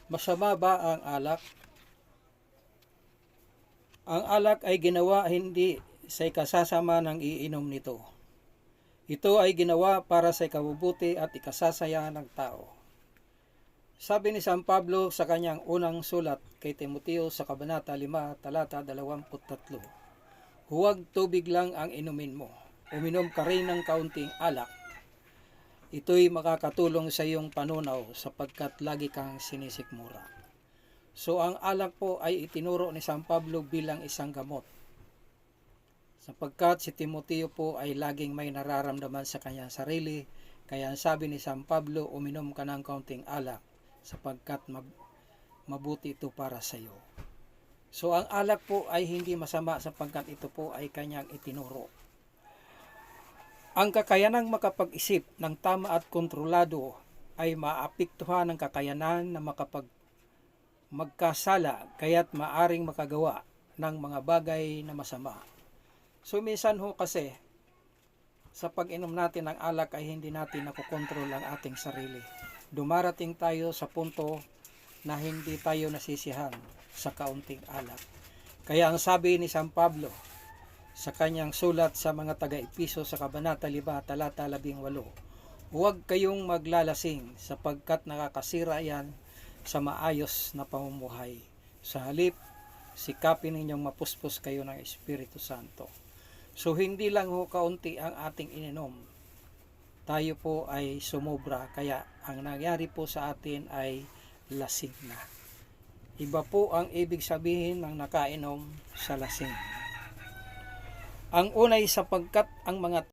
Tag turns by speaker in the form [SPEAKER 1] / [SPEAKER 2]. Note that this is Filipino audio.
[SPEAKER 1] Masama ba ang alak? Ang alak ay ginawa hindi sa ikasasama ng iinom nito. Ito ay ginawa para sa ikabubuti at ikasasaya ng tao. Sabi ni San Pablo sa kanyang unang sulat kay Timoteo sa Kabanata 5, talata 23, huwag tubig lang ang inumin mo, uminom ka rin ng kaunting alak. Ito'y makakatulong sa iyong panunaw sapagkat lagi kang sinisikmura. So ang alak po ay itinuro ni San Pablo bilang isang gamot. Sapagkat si Timoteo po ay laging may nararamdaman sa kanyang sarili, kaya ang sabi ni San Pablo, uminom ka ng kaunting alak sapagkat mabuti ito para sa iyo. So ang alak po ay hindi masama sapagkat ito po ay kanyang itinuro. Ang kakayanang makapag-isip ng tama at kontrolado ay maapektuhan ng kakayanan na magkasala kaya't maaring makagawa ng mga bagay na masama. So minsan ho kasi sa pag-inom natin ng alak ay hindi natin nakokontrol ang ating sarili. Dumarating tayo sa punto na hindi tayo nasisihan sa kaunting alak. Kaya ang sabi ni San Pablo sa kanyang sulat sa mga taga-Episo sa Kabanata 5, talata 18, huwag kayong maglalasing sapagkat nakakasira yan sa maayos na pamumuhay. Sa halip, sikapin ninyong mapuspos kayo ng Espiritu Santo. So hindi lang ho kaunti ang ating ininom. Tayo po ay sumobra, kaya ang nangyari po sa atin ay lasing na. Iba po ang ibig sabihin ng nakainom sa lasing. Ang unay sapagkat ang mga